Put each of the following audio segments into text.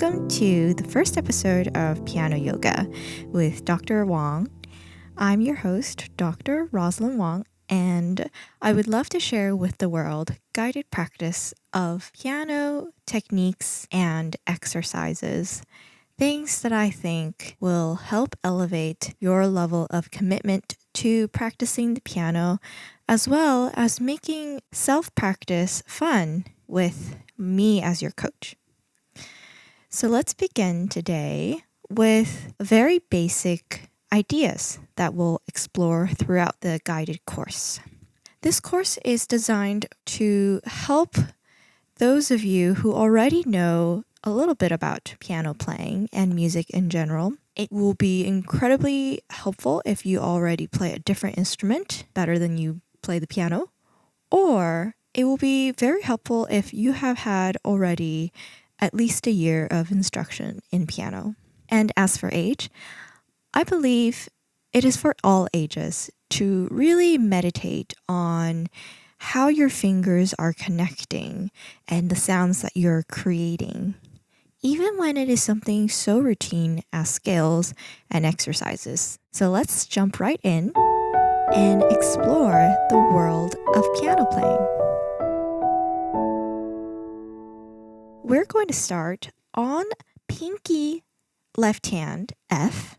welcome to the first episode of Piano Yoga with Dr. Wong. I'm your host, Dr. Rosalind Wong, and I would love to share with the world guided practice of piano techniques and exercises, things that I think will help elevate your level of commitment to practicing the piano, as well as making self-practice fun with me as your coach. So let's begin today with very basic ideas that we'll explore throughout the guided course. This course is designed to help those of you who already know a little bit about piano playing and music in general. It will be incredibly helpful if you already play a different instrument better than you play the piano, or it will be very helpful if you have had already at least a year of instruction in piano. And as for age, I believe it is for all ages to really meditate on how your fingers are connecting and the sounds that you're creating, even when it is something so routine as scales and exercises. So let's jump right in and explore the world of piano playing. We're going to start on pinky left hand F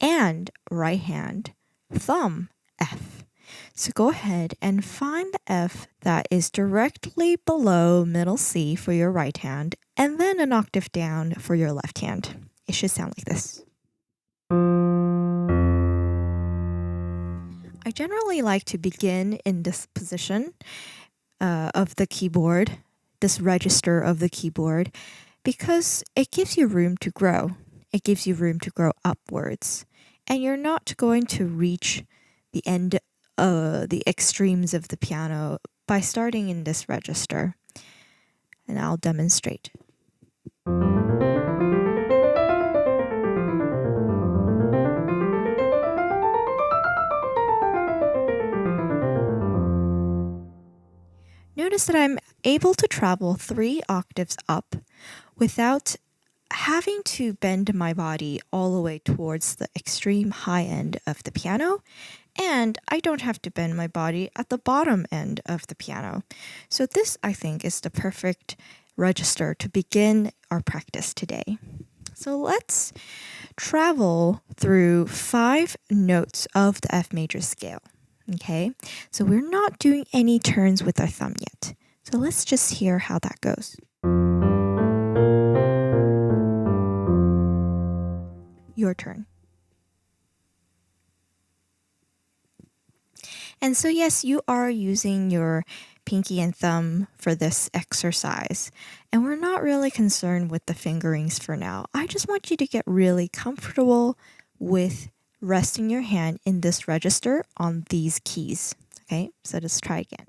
and right hand thumb F. So go ahead and find the F that is directly below middle C for your right hand and then an octave down for your left hand. It should sound like this. I generally like to begin in this position of the keyboard, this register of the keyboard, because it gives you room to grow. It gives you room to grow upwards. And you're not going to reach the end, the extremes of the piano by starting in this register. And I'll demonstrate. Notice that I'm able to travel 3 octaves up without having to bend my body all the way towards the extreme high end of the piano, and I don't have to bend my body at the bottom end of the piano. So this, I think, is the perfect register to begin our practice today. So let's travel through 5 notes of the F major scale. Okay, so we're not doing any turns with our thumb yet. So let's just hear how that goes. Your turn. And so yes, you are using your pinky and thumb for this exercise. And we're not really concerned with the fingerings for now. I just want you to get really comfortable with resting your hand in this register on these keys. Okay, so let's try again.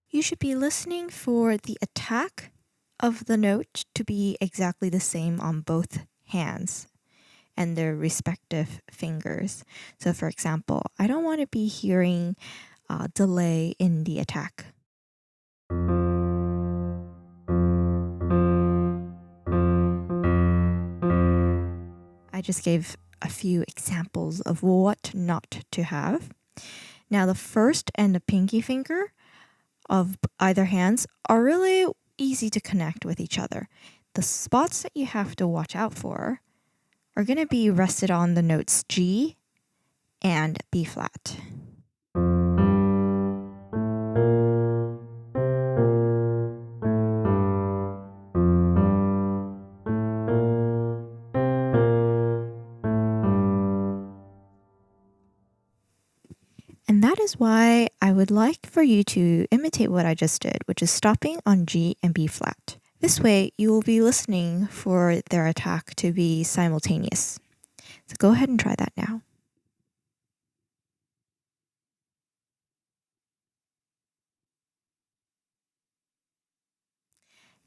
You should be listening for the attack of the note to be exactly the same on both hands and their respective fingers. So for example, I don't want to be hearing delay in the attack. I just gave a few examples of what not to have. Now the first and the pinky finger of either hands are really easy to connect with each other. The spots that you have to watch out for are going to be rested on the notes G and B flat. And that is why I would like for you to imitate what I just did, which is stopping on G and B flat. This way, you will be listening for their attack to be simultaneous. So go ahead and try that now.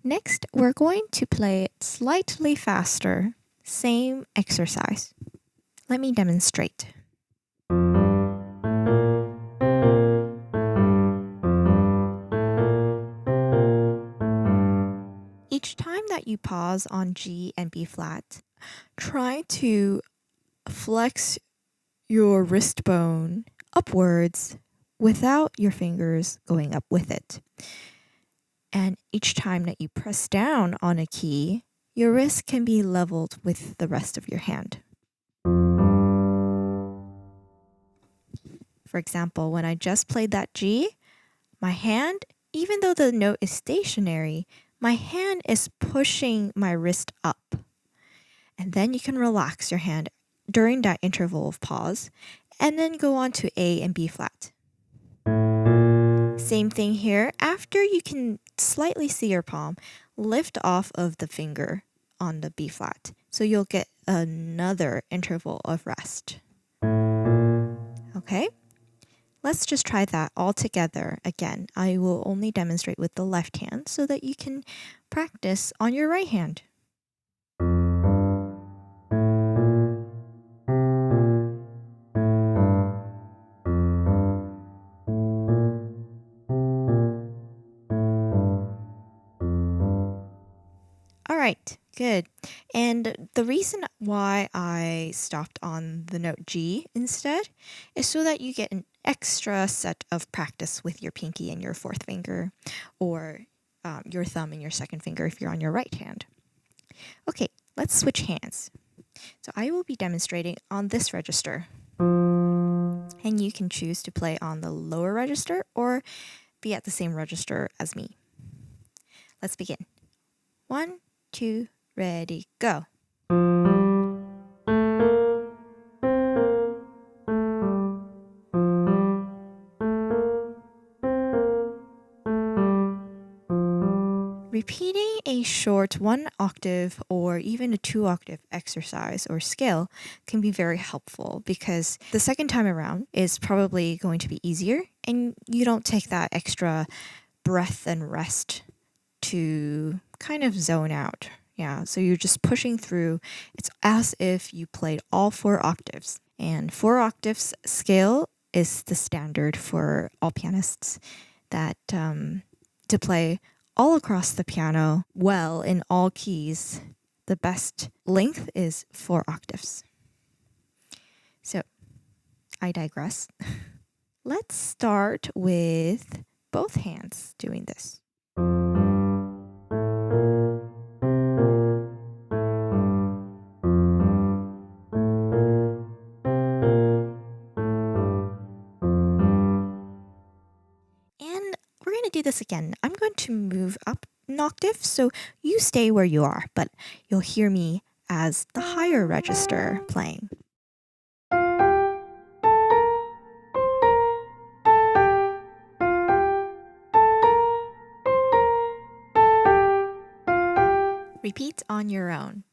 Next, we're going to play it slightly faster. Same exercise. Let me demonstrate. that you pause on G and B flat, try to flex your wrist bone upwards without your fingers going up with it. And each time that you press down on a key, your wrist can be leveled with the rest of your hand. For example, when I just played that G, my hand, even though the note is stationary, my hand is pushing my wrist up. And then you can relax your hand during that interval of pause and then go on to A and B flat. Same thing here. After you can slightly see your palm, lift off of the finger on the B flat. So you'll get another interval of rest. Okay? Let's just try that all together. Again, I will only demonstrate with the left hand so that you can practice on your right hand. All right, good. And the reason why I stopped on the note G instead is so that you get an extra set of practice with your pinky and your fourth finger, or your thumb and your second finger if you're on your right hand. Okay, let's switch hands. So I will be demonstrating on this register. And you can choose to play on the lower register or be at the same register as me. Let's begin. 1, 2, ready, go. Repeating a short 1 octave or even a 2 octave exercise or scale can be very helpful because the second time around is probably going to be easier and you don't take that extra breath and rest to kind of zone out. Yeah, so you're just pushing through. It's as if you played all 4 octaves. And 4 octaves scale is the standard for all pianists that to play all across the piano well in all keys. The best length is 4 octaves. So I digress. Let's start with both hands doing this. Do this again. I'm going to move up an octave, so you stay where you are, but you'll hear me as the higher register playing. Repeat on your own.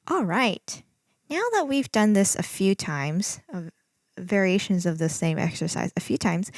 All right. Now that we've done this a few times, variations of the same exercise a few times,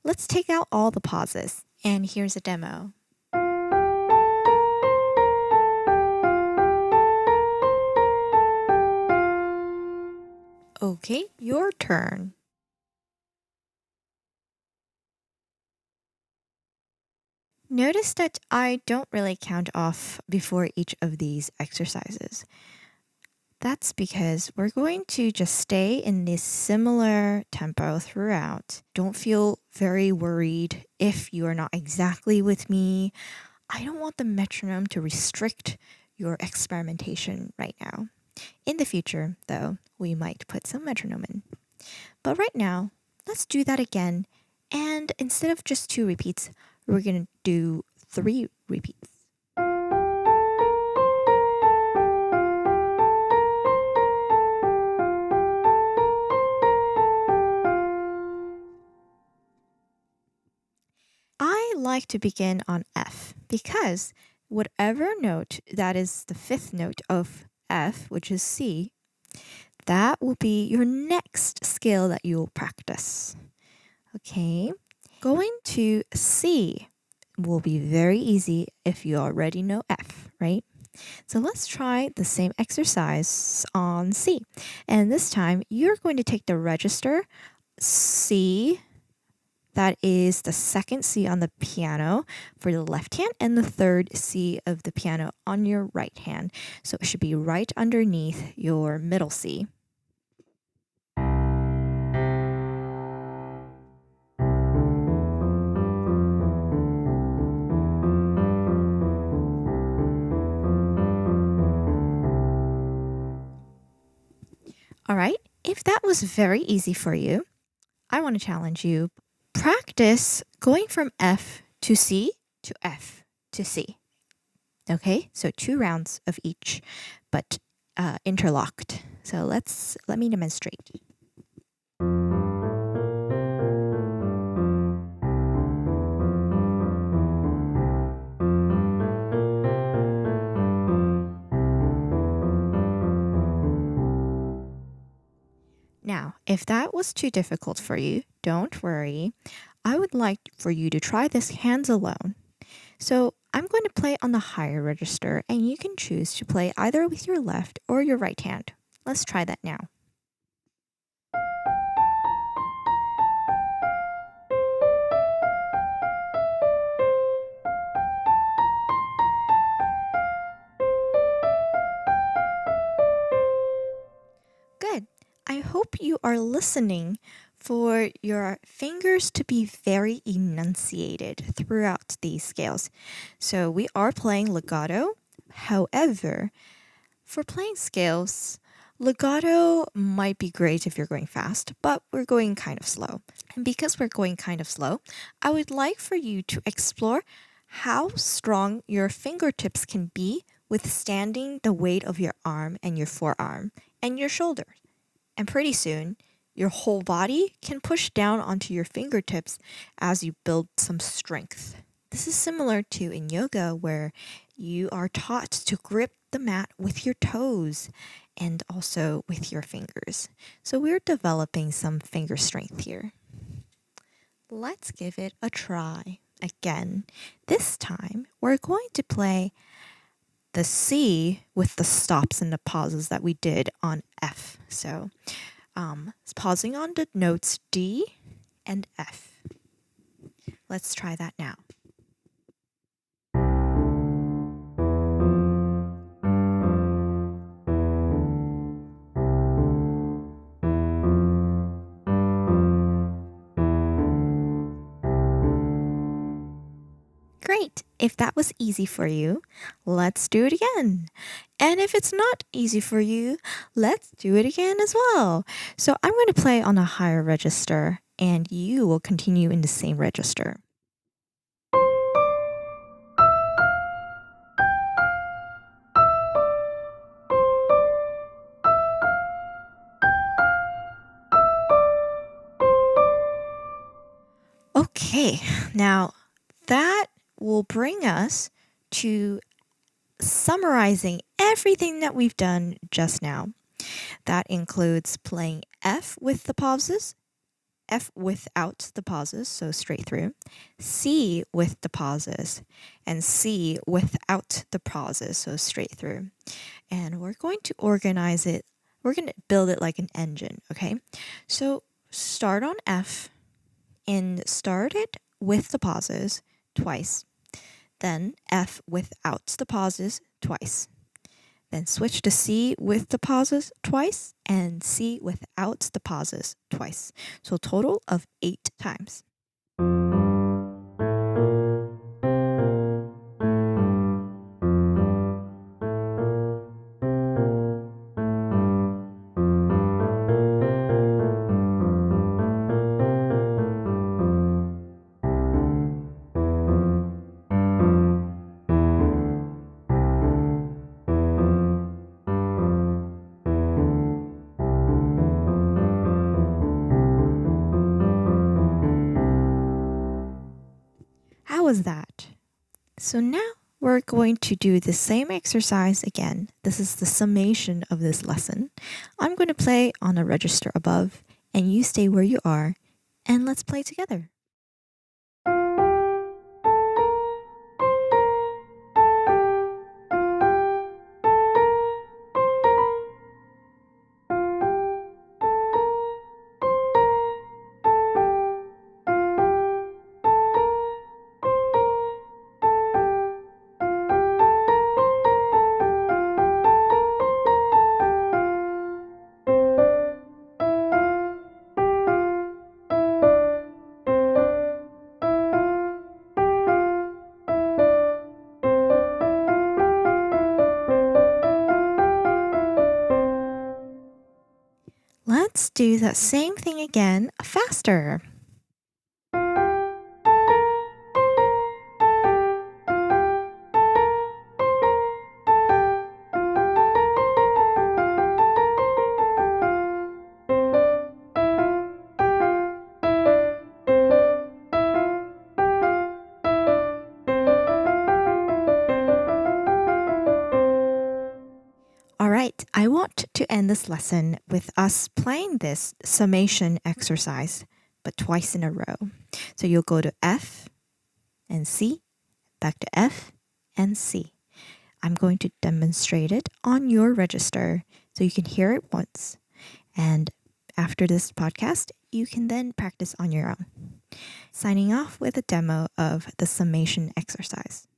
let's take out all the pauses. And here's a demo. Okay, your turn. Notice that I don't really count off before each of these exercises. That's because we're going to just stay in this similar tempo throughout. Don't feel very worried if you are not exactly with me. I don't want the metronome to restrict your experimentation right now. In the future, though, we might put some metronome in. But right now, let's do that again. And instead of just 2 repeats, we're going to do 3 repeats. I like to begin on F because whatever note that is the 5th note of F, which is C, that will be your next scale that you'll practice. Okay, going to C will be very easy if you already know F, right? So let's try the same exercise on C. And this time, you're going to take the register C, that is the second C on the piano for the left hand, and the third C of the piano on your right hand. So it should be right underneath your middle C. All right, if that was very easy for you, I want to challenge you. Practice going from F to C to F to C. Okay, so 2 rounds of each, but interlocked. So let me demonstrate. Now, if that was too difficult for you, don't worry. I would like for you to try this hands alone. So I'm going to play on the higher register, and you can choose to play either with your left or your right hand. Let's try that now. Good. I hope you are listening for your fingers to be very enunciated throughout these scales. So we are playing legato. However, for playing scales, legato might be great if you're going fast, but we're going kind of slow. And because we're going kind of slow, I would like for you to explore how strong your fingertips can be withstanding the weight of your arm and your forearm and your shoulder. And pretty soon, your whole body can push down onto your fingertips as you build some strength. This is similar to in yoga, where you are taught to grip the mat with your toes and also with your fingers. So we're developing some finger strength here. Let's give it a try again. This time, we're going to play the C with the stops and the pauses that we did on F. So pausing on the notes D and F. Let's try that now. Great. If that was easy for you, let's do it again. And if it's not easy for you, let's do it again as well. So I'm going to play on a higher register, and you will continue in the same register. Okay, now that will bring us to summarizing everything that we've done just now. That includes playing F with the pauses, F without the pauses, so straight through, C with the pauses, and C without the pauses, so straight through. And we're going to organize it, we're going to build it like an engine, okay? So start on F and start it with the pauses twice. Then F without the pauses twice. Then switch to C with the pauses twice and C without the pauses twice. So a total of 8 times. How was that? So now we're going to do the same exercise again. This is the summation of this lesson. I'm going to play on a register above, and you stay where you are, and let's play together. let's do the same thing again faster. All right, I want to end this lesson with us playing this summation exercise, but twice in a row. So you'll go to F and C, back to F and C. I'm going to demonstrate it on your register so you can hear it once. And after this podcast, you can then practice on your own. Signing off with a demo of the summation exercise.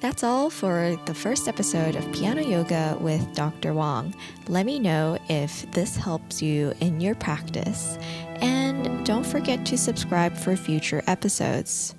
That's all for the first episode of Piano Yoga with Dr. Wong. Let me know if this helps you in your practice, and don't forget to subscribe for future episodes.